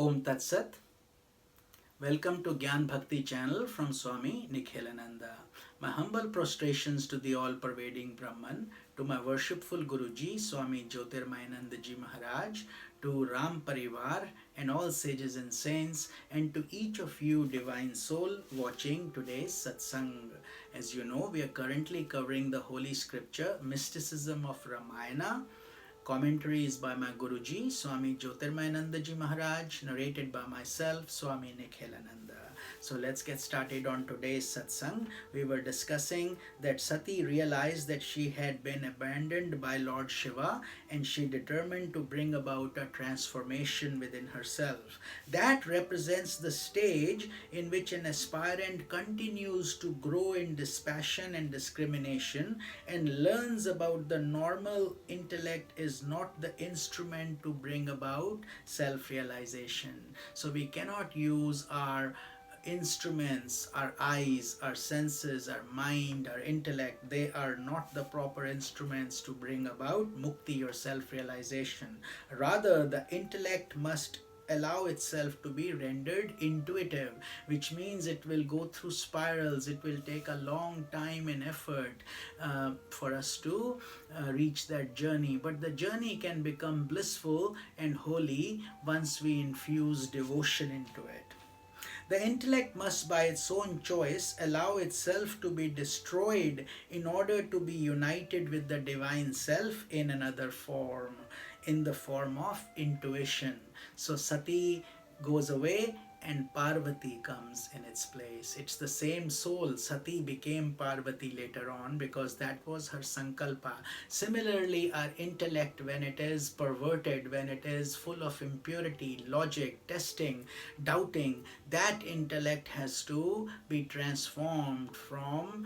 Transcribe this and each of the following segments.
Om Tat Sat. Welcome to Gyan Bhakti channel from Swami Nikhilananda. My humble prostrations to the all-pervading Brahman, to my worshipful Guruji, Swami Jyotirmayanandaji Maharaj, to Ram Parivar and all sages and saints, and to each of you divine soul watching today's satsang. As you know, we are currently covering the holy scripture, Mysticism of Ramayana. Commentary is by my Guruji, Swami Jyotirmayanandaji Maharaj, narrated by myself, Swami Nikhilananda. So let's get started on today's satsang. We were discussing that Sati realized that she had been abandoned by Lord Shiva and she determined to bring about a transformation within herself. That represents the stage in which an aspirant continues to grow in dispassion and discrimination and learns about the normal intellect is not the instrument to bring about self-realization. So we cannot use our instruments, our eyes, our senses, our mind, our intellect. They are not the proper instruments to bring about mukti or self-realization. Rather, the intellect must allow itself to be rendered intuitive, which means it will go through spirals. It will take a long time and effort for us to reach that journey. But the journey can become blissful and holy once we infuse devotion into it. The intellect must by its own choice allow itself to be destroyed in order to be united with the divine self in another form, in the form of intuition. So Sati goes away and Parvati comes in its place. It's the same soul. Sati became Parvati later on because that was her sankalpa. Similarly, our intellect, when it is perverted, when it is full of impurity, logic, testing, doubting, that intellect has to be transformed from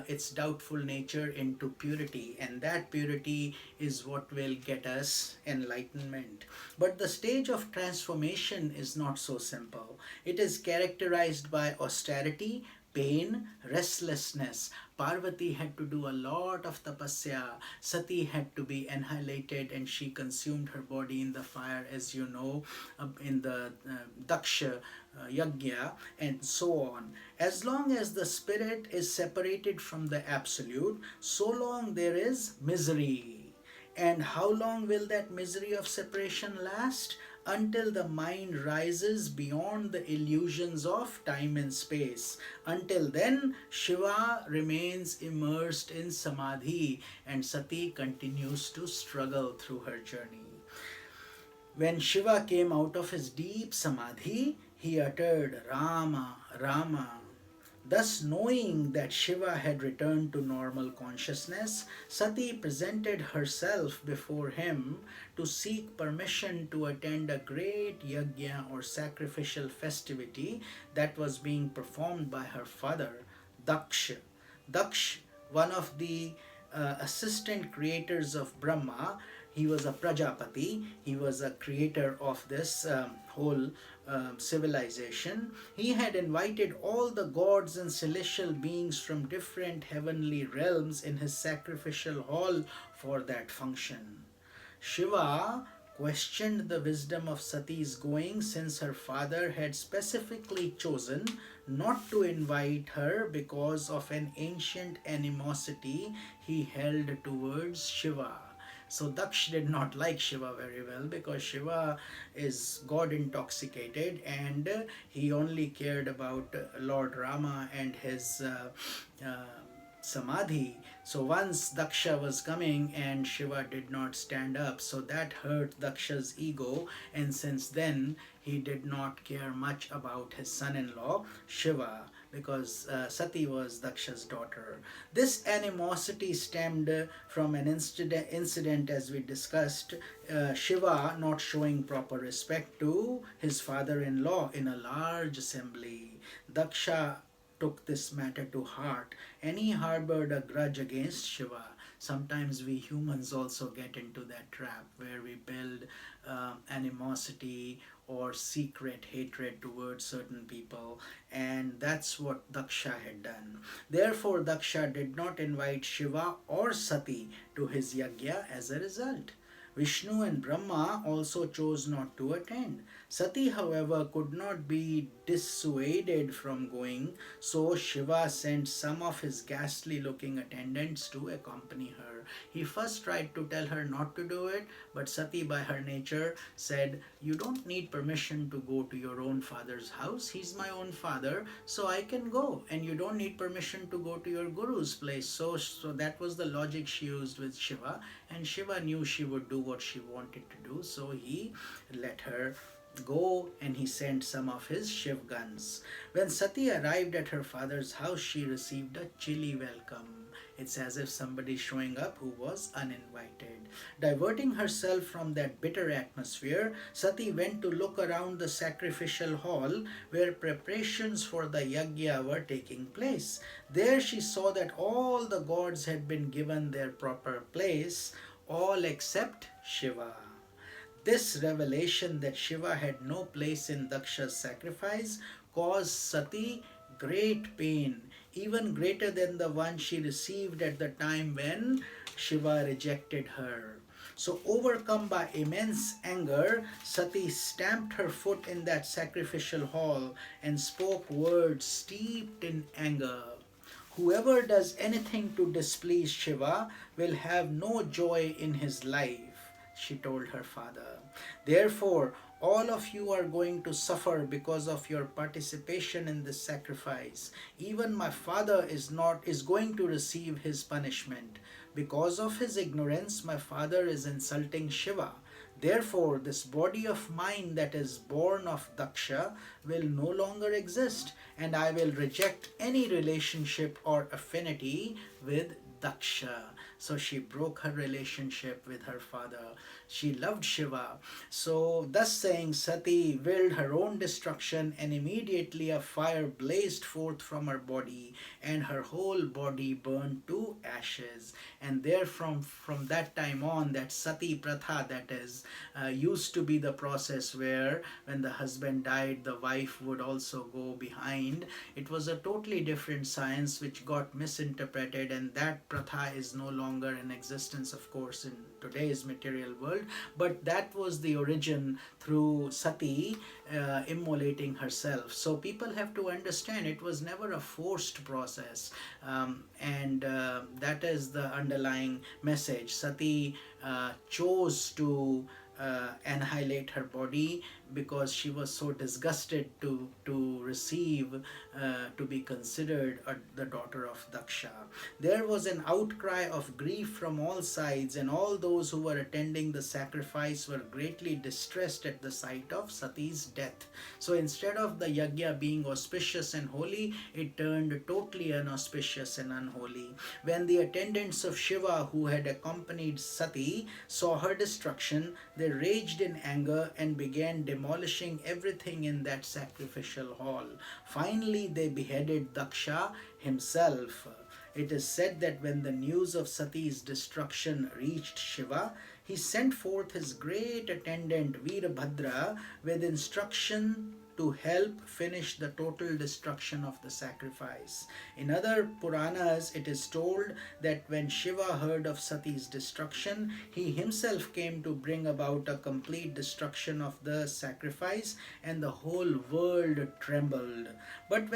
its doubtful nature into purity, and that purity is what will get us enlightenment. But the stage of transformation is not so simple. It is characterized by austerity, pain, restlessness. Parvati had to do a lot of tapasya. Sati had to be annihilated and she consumed her body in the fire, as you know, in the Daksha Yajna, and so on. As long as the spirit is separated from the absolute, so long there is misery. And how long will that misery of separation last? Until the mind rises beyond the illusions of time and space. Until then, Shiva remains immersed in samadhi and Sati continues to struggle through her journey. When Shiva came out of his deep samadhi, he uttered Rama, Rama. Thus, knowing that Shiva had returned to normal consciousness, Sati presented herself before him to seek permission to attend a great yajna or sacrificial festivity that was being performed by her father, Daksha. Daksh, one of the assistant creators of Brahma, he was a Prajapati, he was a creator of this whole civilization. He had invited all the gods and celestial beings from different heavenly realms in his sacrificial hall for that function. Shiva questioned the wisdom of Sati's going, since her father had specifically chosen not to invite her because of an ancient animosity he held towards Shiva. So Daksh did not like Shiva very well because Shiva is God intoxicated and he only cared about Lord Rama and his samadhi. So once Daksha was coming and Shiva did not stand up, so that hurt Daksha's ego, and since then he did not care much about his son-in-law Shiva, because Sati was Daksha's daughter. This animosity stemmed from an incident as we discussed, Shiva not showing proper respect to his father-in-law in a large assembly. Daksha took this matter to heart and he harbored a grudge against Shiva. Sometimes we humans also get into that trap where we build animosity or secret hatred towards certain people, and that's what Daksha had done. Therefore, Daksha did not invite Shiva or Sati to his yajna as a result. Vishnu and Brahma also chose not to attend. Sati, however, could not be dissuaded from going, so Shiva sent some of his ghastly looking attendants to accompany her. He first tried to tell her not to do it, but Sati, by her nature, said, "You don't need permission to go to your own father's house. He's my own father, so I can go. And you don't need permission to go to your guru's place." So that was the logic she used with Shiva, and Shiva knew she would do what she wanted to do, so he let her go, and he sent some of his Shiv guns. When Sati arrived at her father's house, she received a chilly welcome. It's as if somebody showing up who was uninvited. Diverting herself from that bitter atmosphere, Sati went to look around the sacrificial hall where preparations for the yajna were taking place. There she saw that all the gods had been given their proper place, all except Shiva. This revelation that Shiva had no place in Daksha's sacrifice caused Sati great pain, even greater than the one she received at the time when Shiva rejected her. So, overcome by immense anger, Sati stamped her foot in that sacrificial hall and spoke words steeped in anger. "Whoever does anything to displease Shiva will have no joy in his life," she told her father. "Therefore, all of you are going to suffer because of your participation in this sacrifice. Even my father is going to receive his punishment. Because of his ignorance, my father is insulting Shiva. Therefore, this body of mine that is born of Daksha will no longer exist, and I will reject any relationship or affinity with Daksha." So she broke her relationship with her father. She loved Shiva. So, thus saying, Sati willed her own destruction, and immediately a fire blazed forth from her body, and her whole body burned to ashes. And from that time on, that Sati Pratha, that is, used to be the process where when the husband died, the wife would also go behind. It was a totally different science which got misinterpreted, and that Pratha is no longer in existence, of course, in today's material world. But that was the origin through Sati immolating herself. So people have to understand it was never a forced process, and that is the underlying message. Sati chose to annihilate her body because she was so disgusted to receive, to be considered the daughter of Daksha. There was an outcry of grief from all sides, and all those who were attending the sacrifice were greatly distressed at the sight of Sati's death. So instead of the yajna being auspicious and holy, it turned totally inauspicious and unholy. When the attendants of Shiva who had accompanied Sati saw her destruction, they raged in anger and began demolishing everything in that sacrificial hall. Finally, they beheaded Daksha himself. It is said that when the news of Sati's destruction reached Shiva, he sent forth his great attendant Veerbhadra with instruction to help finish the total destruction of the sacrifice. In other Puranas, it is told that when Shiva heard of Sati's destruction, he himself came to bring about a complete destruction of the sacrifice, and the whole world trembled. But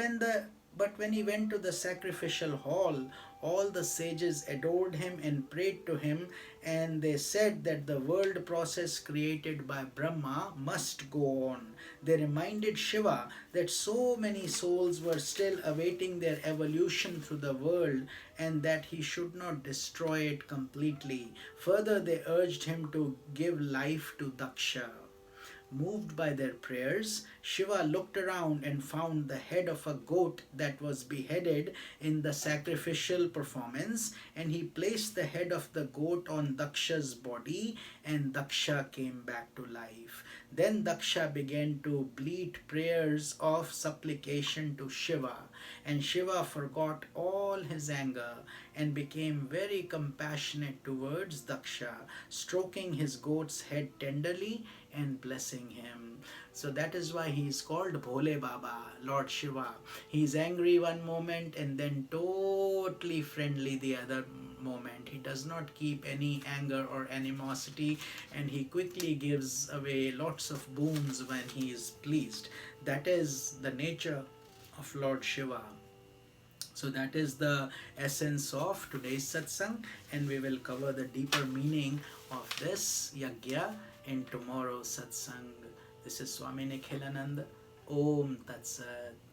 when he went to the sacrificial hall, all the sages adored him and prayed to him, and they said that the world process created by Brahma must go on. They reminded Shiva that so many souls were still awaiting their evolution through the world, and that he should not destroy it completely. Further, they urged him to give life to Daksha. Moved by their prayers, Shiva looked around and found the head of a goat that was beheaded in the sacrificial performance, and he placed the head of the goat on Daksha's body, and Daksha came back to life. Then Daksha began to bleat prayers of supplication to Shiva, and Shiva forgot all his anger and became very compassionate towards Daksha, stroking his goat's head tenderly and blessing him. So that is why he is called Bhole Baba, Lord Shiva. He is angry one moment and then totally friendly the other moment. He does not keep any anger or animosity, and he quickly gives away lots of boons when he is pleased. That is the nature of Lord Shiva. So that is the essence of today's satsang, and we will cover the deeper meaning of this yagya in tomorrow's satsang. This is Swami Nikhilananda. Om Tat Sat.